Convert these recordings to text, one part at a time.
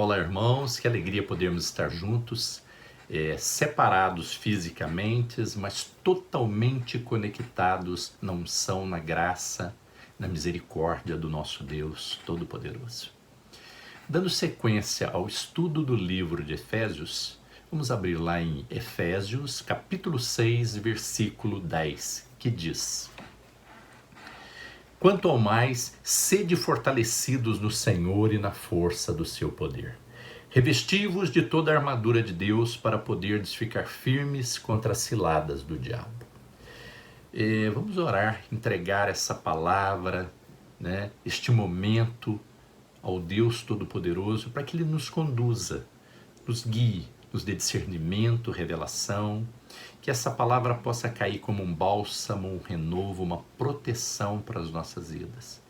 Olá, irmãos, que alegria podermos estar juntos, separados fisicamente, mas totalmente conectados na unção, na graça, na misericórdia do nosso Deus Todo-Poderoso. Dando sequência ao estudo do livro de Efésios, vamos abrir lá em Efésios, capítulo 6, versículo 10, que diz: Quanto ao mais, sede fortalecidos no Senhor e na força do seu poder. Revesti-vos de toda a armadura de Deus para poderdes ficar firmes contra as ciladas do diabo. Vamos orar, entregar essa palavra, este momento ao Deus Todo-Poderoso para que Ele nos conduza, nos guie, nos dê discernimento, revelação, que essa palavra possa cair como um bálsamo, um renovo, uma proteção para as nossas vidas.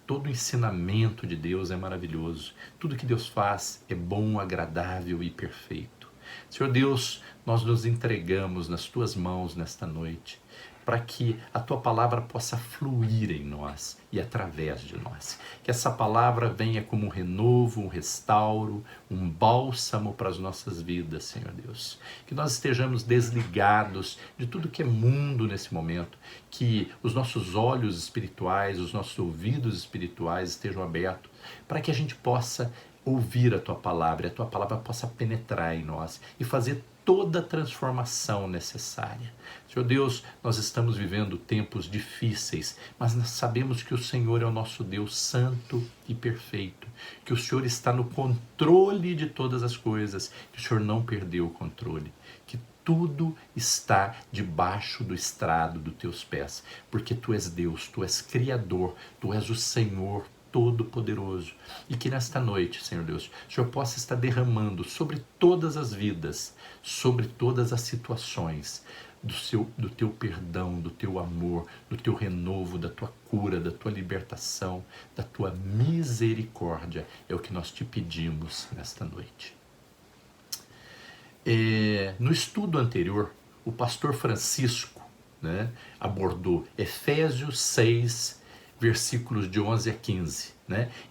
Todo o ensinamento de Deus é maravilhoso. Tudo que Deus faz é bom, agradável e perfeito. Senhor Deus, nós nos entregamos nas Tuas mãos nesta noite, para que a Tua palavra possa fluir em nós e através de nós. Que essa palavra venha como um renovo, um restauro, um bálsamo para as nossas vidas, Senhor Deus. Que nós estejamos desligados de tudo que é mundo nesse momento. Que os nossos olhos espirituais, os nossos ouvidos espirituais estejam abertos para que a gente possa ouvir a Tua palavra, e a Tua palavra possa penetrar em nós e fazer toda a transformação necessária. Senhor Deus, nós estamos vivendo tempos difíceis, mas nós sabemos que o Senhor é o nosso Deus santo e perfeito, que o Senhor está no controle de todas as coisas, que o Senhor não perdeu o controle, que tudo está debaixo do estrado dos teus pés, porque Tu és Deus, Tu és Criador, Tu és o Senhor Todo-Poderoso, e que nesta noite, Senhor Deus, o Senhor possa estar derramando sobre todas as vidas, sobre todas as situações, do Teu perdão, do Teu amor, do Teu renovo, da Tua cura, da Tua libertação, da Tua misericórdia, é o que nós Te pedimos nesta noite. No estudo anterior, o pastor Francisco abordou Efésios 6, versículos de 11 a 15,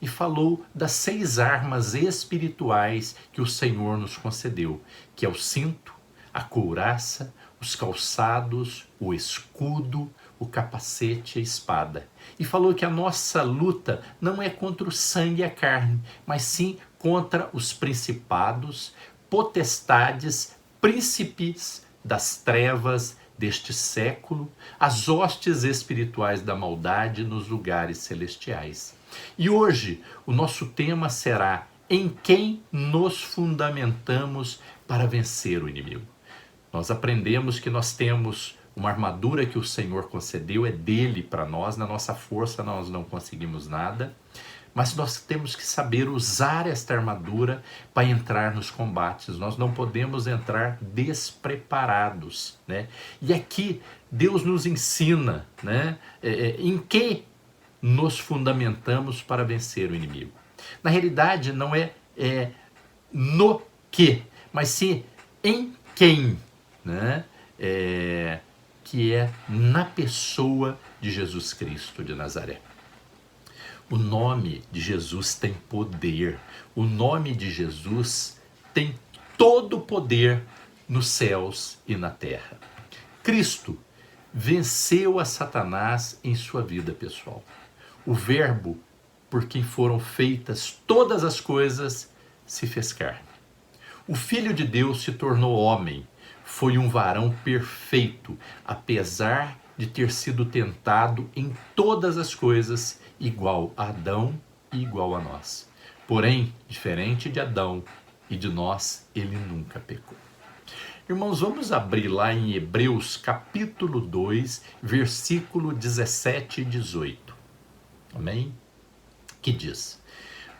e falou das 6 armas espirituais que o Senhor nos concedeu, que é o cinto, a couraça, os calçados, o escudo, o capacete e a espada. E falou que a nossa luta não é contra o sangue e a carne, mas sim contra os principados, potestades, príncipes das trevas deste século, as hostes espirituais da maldade nos lugares celestiais. E hoje o nosso tema será: em quem nos fundamentamos para vencer o inimigo? Nós aprendemos que nós temos uma armadura que o Senhor concedeu, é dele para nós, na nossa força nós não conseguimos nada, mas nós temos que saber usar esta armadura para entrar nos combates. Nós não podemos entrar despreparados, E aqui Deus nos ensina, em que nos fundamentamos para vencer o inimigo. Na realidade, não é no que, mas sim em quem, que é na pessoa de Jesus Cristo de Nazaré. O nome de Jesus tem poder. O nome de Jesus tem todo o poder nos céus e na terra. Cristo venceu a Satanás em sua vida pessoal. O Verbo, por quem foram feitas todas as coisas, se fez carne. O Filho de Deus se tornou homem. Foi um varão perfeito, apesar de ter sido tentado em todas as coisas, igual a Adão e igual a nós. Porém, diferente de Adão e de nós, ele nunca pecou. Irmãos, vamos abrir lá em Hebreus capítulo 2, versículo 17 e 18. Amém? Que diz: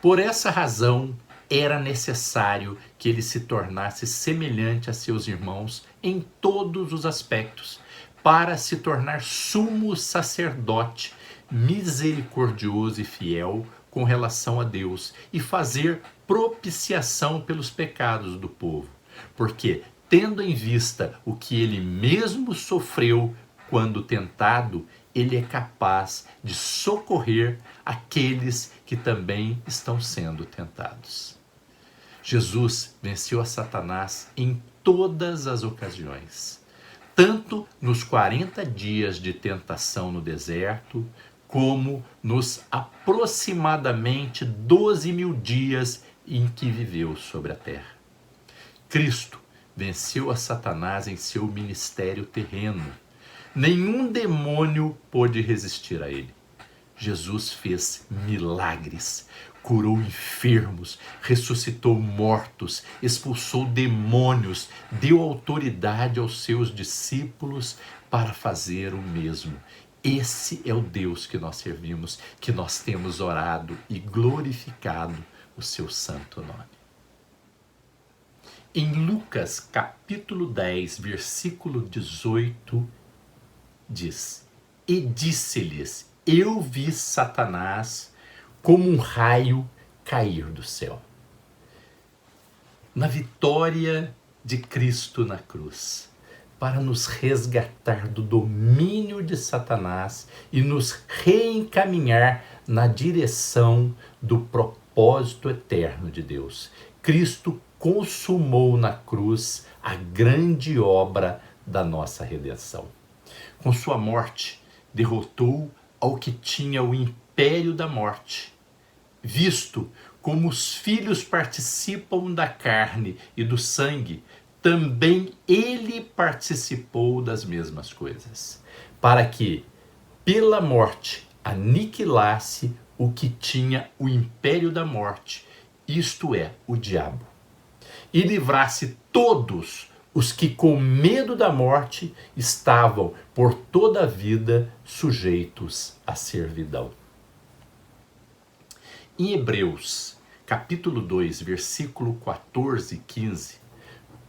Por essa razão era necessário que ele se tornasse semelhante a seus irmãos em todos os aspectos, para se tornar sumo sacerdote, misericordioso e fiel com relação a Deus, e fazer propiciação pelos pecados do povo. Porque, tendo em vista o que ele mesmo sofreu quando tentado, ele é capaz de socorrer aqueles que também estão sendo tentados. Jesus venceu a Satanás em todas as ocasiões, tanto nos 40 dias de tentação no deserto, como nos aproximadamente 12.000 dias em que viveu sobre a terra. Cristo venceu a Satanás em seu ministério terreno. Nenhum demônio pôde resistir a ele. Jesus fez milagres, curou enfermos, ressuscitou mortos, expulsou demônios, deu autoridade aos seus discípulos para fazer o mesmo. Esse é o Deus que nós servimos, que nós temos orado e glorificado o seu santo nome. Em Lucas capítulo 10, versículo 18, diz: E disse-lhes: Eu vi Satanás como um raio cair do céu. Na vitória de Cristo na cruz, para nos resgatar do domínio de Satanás e nos reencaminhar na direção do propósito eterno de Deus. Cristo consumou na cruz a grande obra da nossa redenção. Com sua morte, derrotou ao que tinha o império da morte. Visto como os filhos participam da carne e do sangue, também ele participou das mesmas coisas, para que, pela morte, aniquilasse o que tinha o império da morte, isto é, o diabo, e livrasse todos os que com medo da morte estavam por toda a vida sujeitos à servidão. Em Hebreus, capítulo 2, versículo 14 e 15,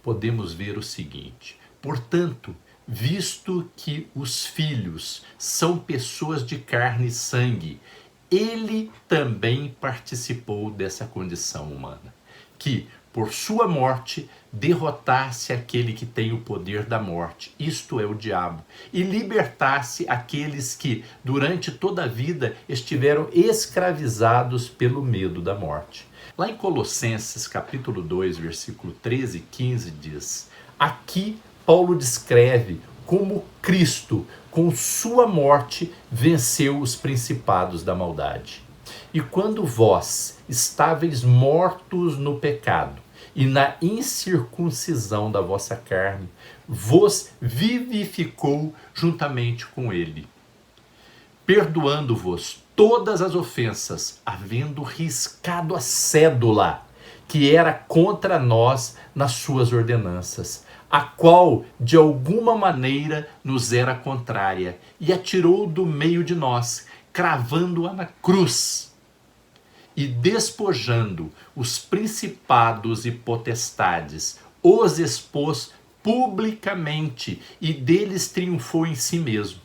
podemos ver o seguinte: Portanto, visto que os filhos são pessoas de carne e sangue, ele também participou dessa condição humana, que, por sua morte, derrotasse aquele que tem o poder da morte, isto é, o diabo, e libertasse aqueles que, durante toda a vida, estiveram escravizados pelo medo da morte. Lá em Colossenses, capítulo 2, versículo 13 e 15, diz: Aqui Paulo descreve como Cristo, com sua morte, venceu os principados da maldade. E quando vós estáveis mortos no pecado e na incircuncisão da vossa carne, vos vivificou juntamente com ele, perdoando-vos todas as ofensas, havendo riscado a cédula que era contra nós nas suas ordenanças, a qual de alguma maneira nos era contrária, e atirou do meio de nós, cravando-a na cruz, e despojando os principados e potestades, os expôs publicamente, e deles triunfou em si mesmo.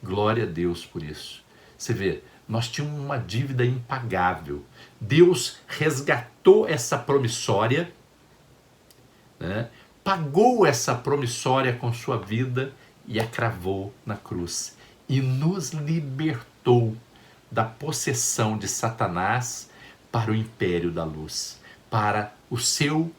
Glória a Deus por isso. Você vê, nós tínhamos uma dívida impagável. Deus resgatou essa promissória, né? Pagou essa promissória com sua vida e a cravou na cruz. E nos libertou da possessão de Satanás para o império da luz, para o seu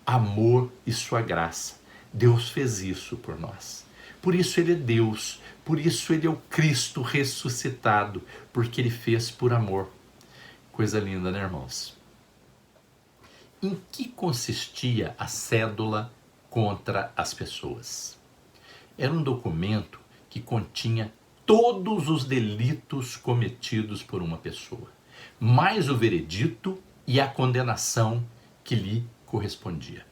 amor e sua graça. Deus fez isso por nós. Por isso ele é Deus, por isso ele é o Cristo ressuscitado, porque ele fez por amor. Coisa linda, né, irmãos? Em que consistia a cédula contra as pessoas? Era um documento que continha todos os delitos cometidos por uma pessoa, mais o veredito e a condenação que lhe correspondia.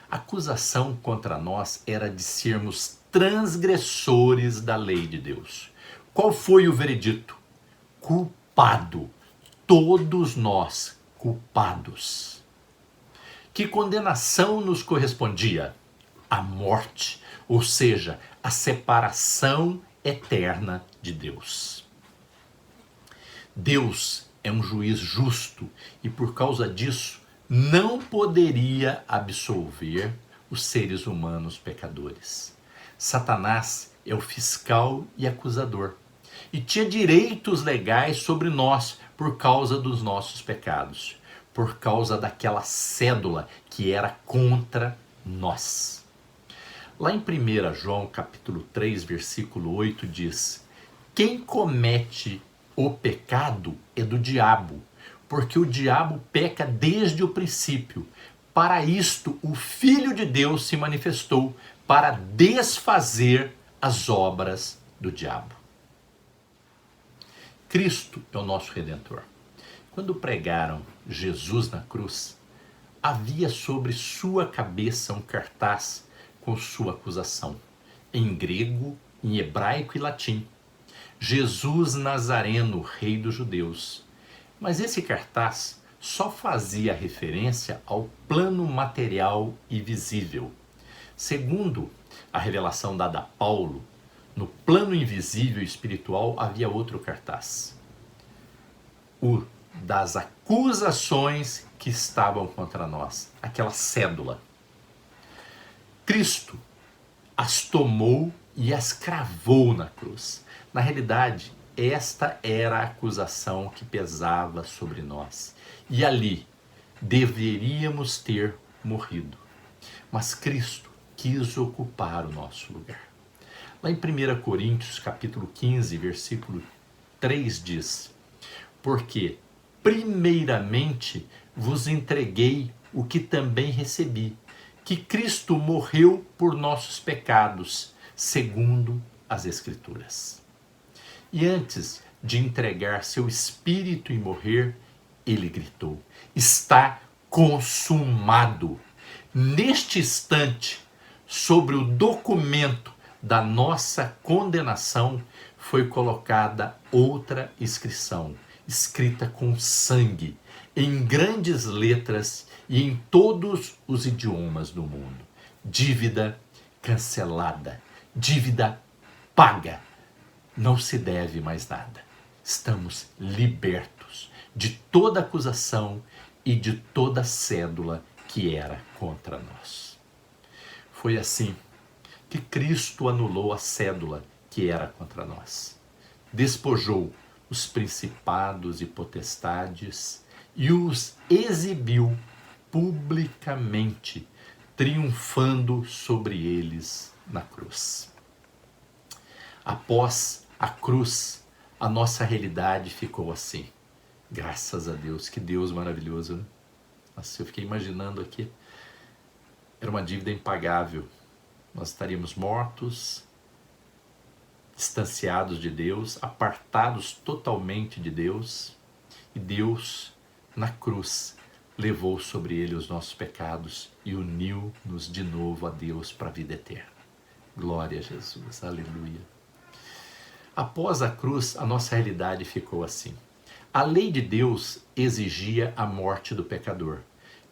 A acusação contra nós era de sermos transgressores da lei de Deus. Qual foi o veredito? Culpado. Todos nós culpados. Que condenação nos correspondia? A morte, ou seja, a separação eterna de Deus. Deus é um juiz justo e por causa disso não poderia absolver os seres humanos pecadores. Satanás é o fiscal e acusador e tinha direitos legais sobre nós por causa dos nossos pecados. por causa daquela cédula que era contra nós. Lá em 1 João capítulo 3, versículo 8 diz: quem comete o pecado é do diabo, porque o diabo peca desde o princípio. Para isto o Filho de Deus se manifestou, para desfazer as obras do diabo. Cristo é o nosso Redentor. Quando pregaram Jesus na cruz, havia sobre sua cabeça um cartaz com sua acusação, em grego, em hebraico e latim: Jesus Nazareno, Rei dos Judeus. Mas esse cartaz só fazia referência ao plano material e visível. Segundo a revelação dada a Paulo, no plano invisível e espiritual havia outro cartaz: o das acusações que estavam contra nós, aquela cédula. Cristo as tomou e as cravou na cruz. Na realidade, esta era a acusação que pesava sobre nós. E ali deveríamos ter morrido. Mas Cristo quis ocupar o nosso lugar. Lá em 1 Coríntios, capítulo 15, versículo 3 diz: porque primeiramente vos entreguei o que também recebi, que Cristo morreu por nossos pecados, segundo as Escrituras. E antes de entregar seu espírito e morrer, ele gritou: está consumado. Neste instante, sobre o documento da nossa condenação, foi colocada outra inscrição, escrita com sangue, em grandes letras e em todos os idiomas do mundo: dívida cancelada, dívida paga, não se deve mais nada. Estamos libertos de toda acusação e de toda cédula que era contra nós. Foi assim que Cristo anulou a cédula que era contra nós. Despojou os principados e potestades e os exibiu publicamente, triunfando sobre eles na cruz. Após a cruz, a nossa realidade ficou assim. Graças a Deus, que Deus maravilhoso, né? Nossa, eu fiquei imaginando aqui, era uma dívida impagável. Nós estaríamos mortos, distanciados de Deus, apartados totalmente de Deus, e Deus, na cruz, levou sobre ele os nossos pecados e uniu-nos de novo a Deus para a vida eterna. Glória a Jesus, aleluia. Após a cruz, a nossa realidade ficou assim. A lei de Deus exigia a morte do pecador.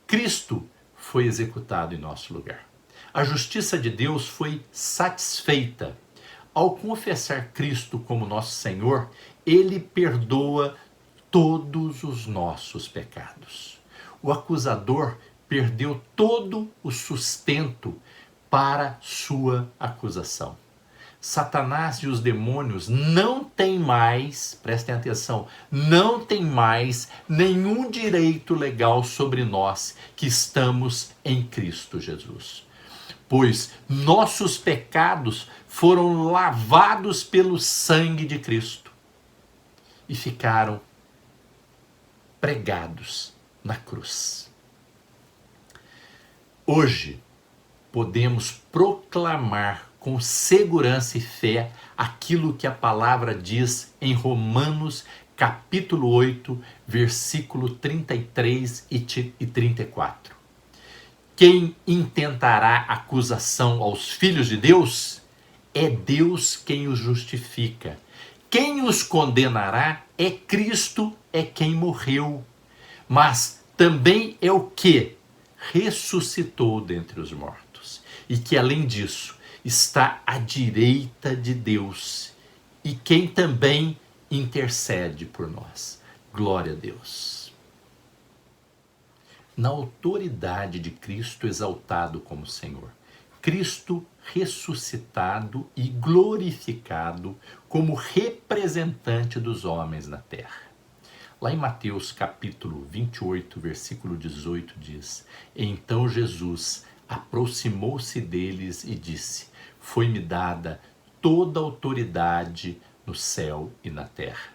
Cristo foi executado em nosso lugar. A justiça de Deus foi satisfeita. Ao confessar Cristo como nosso Senhor, Ele perdoa todos os nossos pecados. O acusador perdeu todo o sustento para sua acusação. Satanás e os demônios não têm mais, prestem atenção, não têm mais nenhum direito legal sobre nós que estamos em Cristo Jesus. Pois nossos pecados foram lavados pelo sangue de Cristo e ficaram pregados na cruz. Hoje podemos proclamar com segurança e fé aquilo que a palavra diz em Romanos capítulo 8, versículo 33 e 34. Quem intentará acusação aos filhos de Deus? É Deus quem os justifica. Quem os condenará é Cristo, é quem morreu. Mas também é o que ressuscitou dentre os mortos. E que, além disso, está à direita de Deus. E quem também intercede por nós. Glória a Deus. Na autoridade de Cristo exaltado como Senhor, Cristo ressuscitado e glorificado como representante dos homens na terra. Lá em Mateus capítulo 28, versículo 18 diz: Então Jesus aproximou-se deles e disse: Foi-me dada toda a autoridade no céu e na terra.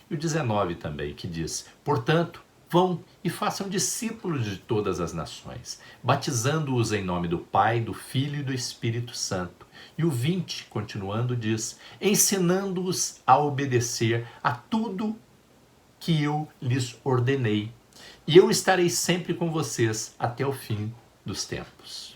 E o 19 também, que diz: Portanto, vão e façam discípulos de todas as nações, batizando-os em nome do Pai, do Filho e do Espírito Santo. E o 20, continuando, diz: Ensinando-os a obedecer a tudo que eu lhes ordenei. E eu estarei sempre com vocês até o fim dos tempos.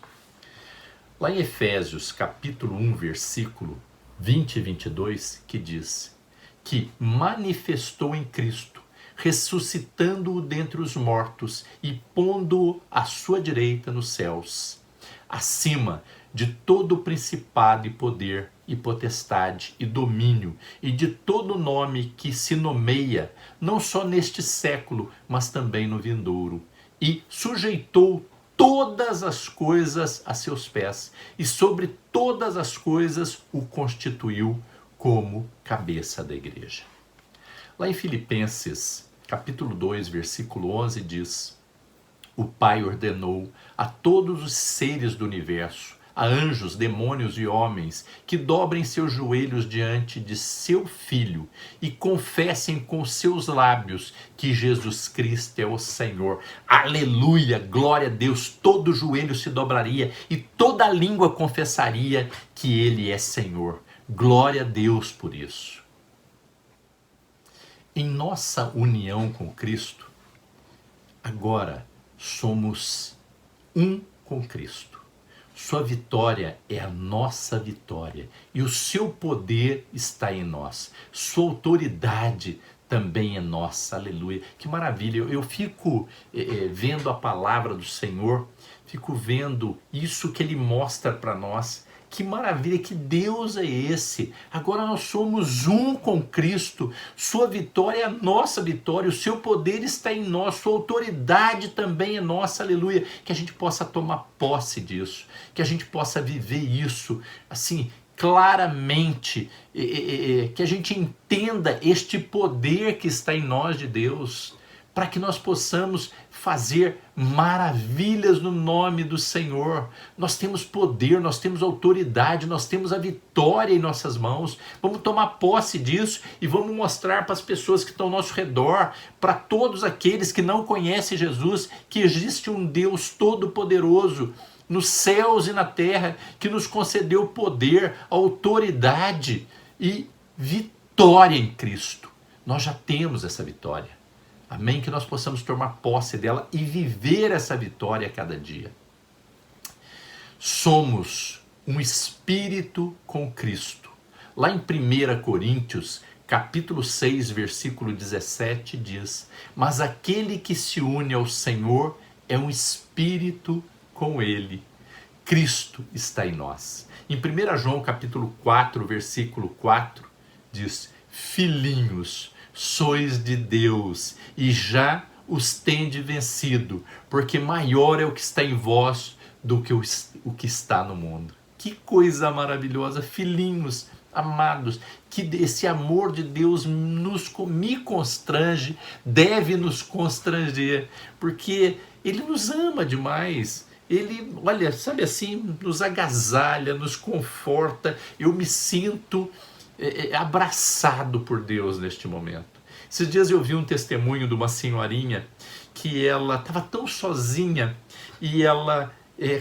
Lá em Efésios capítulo 1, versículo 20 e 22, que diz: Que manifestou em Cristo, ressuscitando-o dentre os mortos e pondo-o à sua direita nos céus, acima de todo principado e poder e potestade e domínio e de todo nome que se nomeia, não só neste século, mas também no vindouro, e sujeitou todas as coisas a seus pés, e sobre todas as coisas o constituiu como cabeça da igreja. Lá em Filipenses, capítulo 2, versículo 11, diz: O Pai ordenou a todos os seres do universo, a anjos, demônios e homens, que dobrem seus joelhos diante de seu Filho e confessem com seus lábios que Jesus Cristo é o Senhor. Aleluia, glória a Deus, todo joelho se dobraria e toda língua confessaria que Ele é Senhor. Glória a Deus por isso. Em nossa união com Cristo, agora somos um com Cristo. Sua vitória é a nossa vitória e o seu poder está em nós. Sua autoridade também é nossa. Aleluia. Que maravilha. Eu fico vendo a palavra do Senhor, fico vendo isso que Ele mostra para nós. Que maravilha, que Deus é esse? Agora nós somos um com Cristo. Sua vitória é a nossa vitória. O seu poder está em nós. Sua autoridade também é nossa. Aleluia. Que a gente possa tomar posse disso. Que a gente possa viver isso assim claramente. Que a gente entenda este poder que está em nós de Deus. Para que nós possamos fazer maravilhas no nome do Senhor. Nós temos poder, nós temos autoridade, nós temos a vitória em nossas mãos. Vamos tomar posse disso e vamos mostrar para as pessoas que estão ao nosso redor, para todos aqueles que não conhecem Jesus, que existe um Deus todo-poderoso nos céus e na terra, que nos concedeu poder, autoridade e vitória em Cristo. Nós já temos essa vitória. Amém? Que nós possamos tomar posse dela e viver essa vitória a cada dia. Somos um espírito com Cristo. Lá em 1 Coríntios, capítulo 6, versículo 17, diz: Mas aquele que se une ao Senhor é um espírito com Ele. Cristo está em nós. Em 1 João, capítulo 4, versículo 4, diz: Filhinhos, sois de Deus e já os tende vencido, porque maior é o que está em vós do que o que está no mundo. Que coisa maravilhosa, filhinhos amados, que esse amor de Deus me constrange, deve nos constranger, porque Ele nos ama demais. Ele, olha, sabe assim, nos agasalha, nos conforta. Eu me sinto abraçado por Deus neste momento. Esses dias eu vi um testemunho de uma senhorinha que ela estava tão sozinha e ela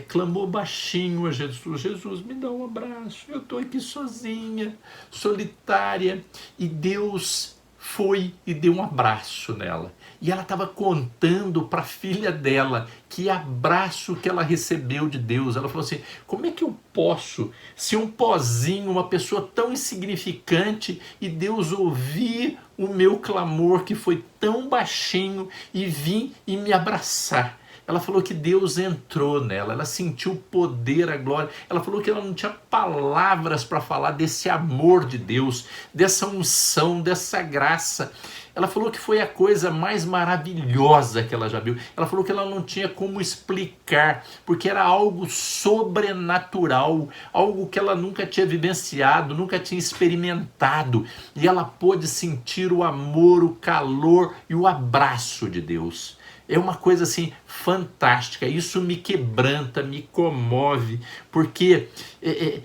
clamou baixinho a Jesus: Jesus, me dá um abraço, eu estou aqui sozinha, solitária. E Deus foi e deu um abraço nela. E ela estava contando para a filha dela que abraço que ela recebeu de Deus. Ela falou assim: como é que eu posso ser um pozinho, uma pessoa tão insignificante, e Deus ouvir o meu clamor que foi tão baixinho e vir e me abraçar? Ela falou que Deus entrou nela, ela sentiu o poder, a glória. Ela falou que ela não tinha palavras para falar desse amor de Deus, dessa unção, dessa graça. Ela falou que foi a coisa mais maravilhosa que ela já viu. Ela falou que ela não tinha como explicar, porque era algo sobrenatural, algo que ela nunca tinha vivenciado, nunca tinha experimentado. E ela pôde sentir o amor, o calor e o abraço de Deus. É uma coisa assim fantástica, isso me quebranta, me comove, porque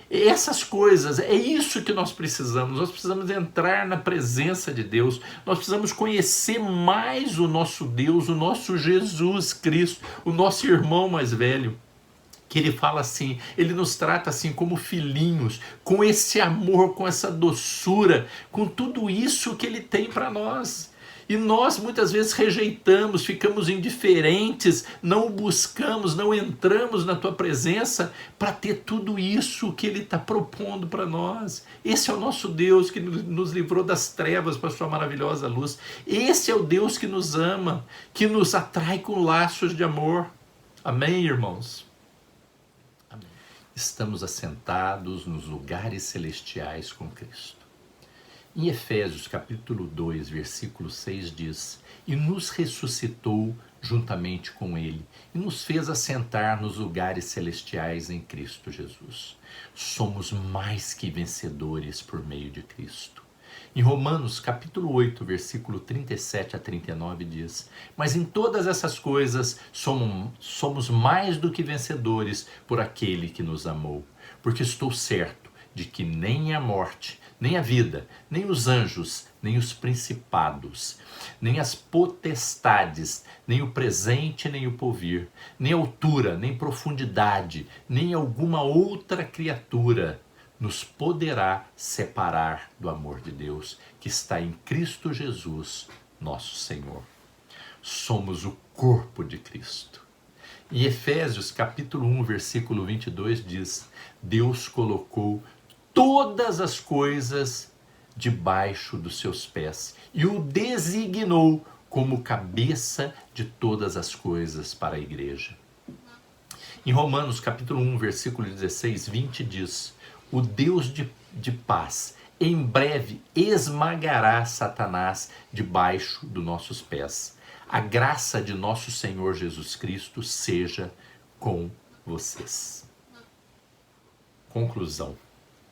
essas coisas, é isso que nós precisamos entrar na presença de Deus, nós precisamos conhecer mais o nosso Deus, o nosso Jesus Cristo, o nosso irmão mais velho. Que ele fala assim, ele nos trata assim como filhinhos, com esse amor, com essa doçura, com tudo isso que ele tem para nós. E nós muitas vezes rejeitamos, ficamos indiferentes, não o buscamos, não entramos na tua presença para ter tudo isso que ele está propondo para nós. Esse é o nosso Deus que nos livrou das trevas para a sua maravilhosa luz. Esse é o Deus que nos ama, que nos atrai com laços de amor. Amém, irmãos? Amém. Estamos assentados nos lugares celestiais com Cristo. Em Efésios capítulo 2, versículo 6 diz: e nos ressuscitou juntamente com ele, e nos fez assentar nos lugares celestiais em Cristo Jesus. Somos mais que vencedores por meio de Cristo. Em Romanos capítulo 8, versículo 37 a 39 diz: mas em todas essas coisas somos mais do que vencedores por aquele que nos amou, porque estou certo de que nem a morte, nem a vida, nem os anjos, nem os principados, nem as potestades, nem o presente, nem o porvir, nem altura, nem profundidade, nem alguma outra criatura nos poderá separar do amor de Deus que está em Cristo Jesus, nosso Senhor. Somos o corpo de Cristo. Em Efésios capítulo 1, versículo 22 diz: Deus colocou todas as coisas debaixo dos seus pés e o designou como cabeça de todas as coisas para a igreja. Em Romanos capítulo 1, versículo 16, 20 diz: o Deus de paz em breve esmagará Satanás debaixo dos nossos pés. A graça de nosso Senhor Jesus Cristo seja com vocês. Conclusão.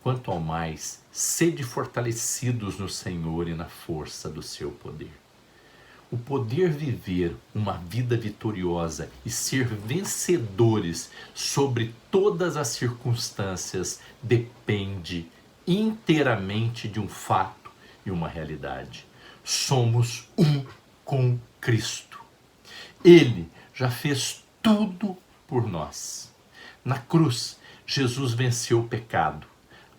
Quanto ao mais, sede fortalecidos no Senhor e na força do seu poder. O poder viver uma vida vitoriosa e ser vencedores sobre todas as circunstâncias depende inteiramente de um fato e uma realidade. Somos um com Cristo. Ele já fez tudo por nós. Na cruz, Jesus venceu o pecado,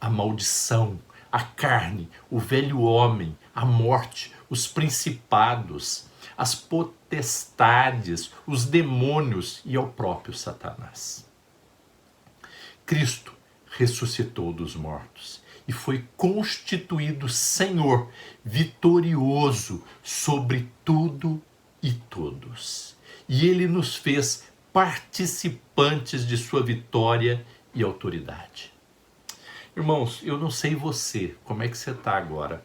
a maldição, a carne, o velho homem, a morte, os principados, as potestades, os demônios e ao próprio Satanás. Cristo ressuscitou dos mortos e foi constituído Senhor, vitorioso sobre tudo e todos. E ele nos fez participantes de sua vitória e autoridade. Irmãos, eu não sei você, como é que você está agora,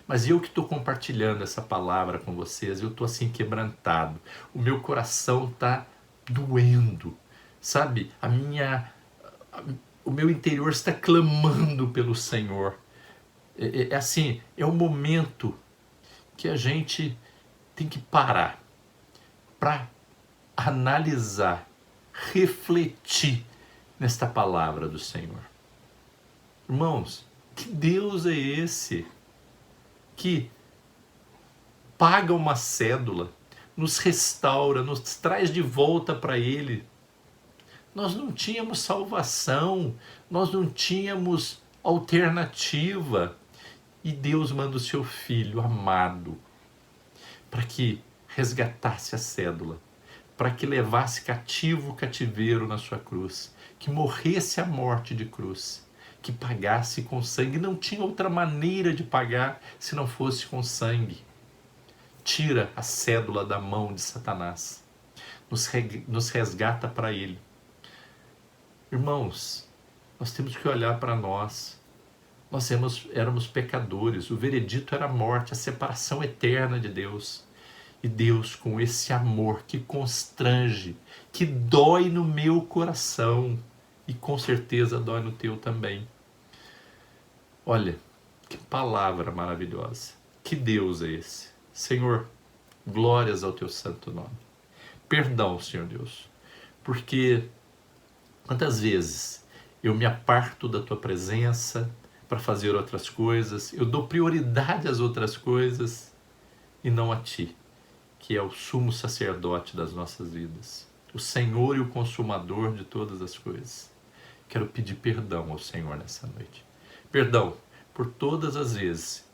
mas eu que estou compartilhando essa palavra com vocês, eu estou assim quebrantado, o meu coração está doendo, sabe? O meu interior está clamando pelo Senhor. É assim, é um momento que a gente tem que parar para analisar, refletir nesta palavra do Senhor. Irmãos, que Deus é esse que paga uma cédula, nos restaura, nos traz de volta para Ele? Nós não tínhamos salvação, nós não tínhamos alternativa. E Deus manda o seu Filho amado para que resgatasse a cédula, para que levasse cativo o cativeiro na sua cruz, que morresse a morte de cruz, que pagasse com sangue. Não tinha outra maneira de pagar se não fosse com sangue. Tira a cédula da mão de Satanás. nos resgata para Ele. Irmãos, nós temos que olhar para nós. Nós éramos pecadores, o veredito era a morte, a separação eterna de Deus. E Deus, com esse amor que constrange, que dói no meu coração, e com certeza dói no teu também. Olha, que palavra maravilhosa. Que Deus é esse? Senhor, glórias ao teu santo nome. Perdão, Senhor Deus, porque quantas vezes eu me aparto da tua presença para fazer outras coisas, eu dou prioridade às outras coisas e não a ti, que é o sumo sacerdote das nossas vidas, o Senhor e o consumador de todas as coisas. Quero pedir perdão ao Senhor nessa noite. Perdão por todas as vezes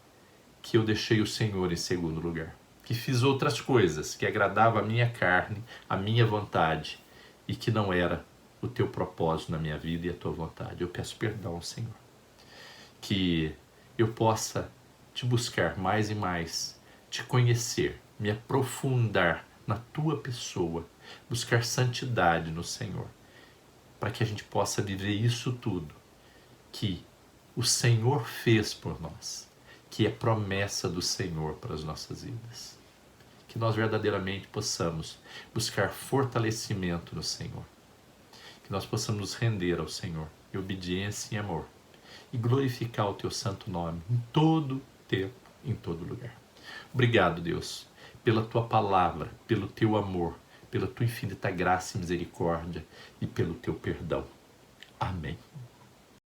que eu deixei o Senhor em segundo lugar, que fiz outras coisas que agradavam a minha carne, a minha vontade, e que não era o teu propósito na minha vida e a tua vontade. Eu peço perdão ao Senhor. Que eu possa te buscar mais e mais, te conhecer, me aprofundar na tua pessoa, buscar santidade no Senhor, para que a gente possa viver isso tudo que o Senhor fez por nós, que é promessa do Senhor para as nossas vidas. Que nós verdadeiramente possamos buscar fortalecimento no Senhor, que nós possamos nos render ao Senhor em obediência e amor, e glorificar o teu santo nome em todo tempo, em todo lugar. Obrigado, Deus, pela tua palavra, pelo teu amor, pela tua infinita graça e misericórdia e pelo teu perdão. Amém.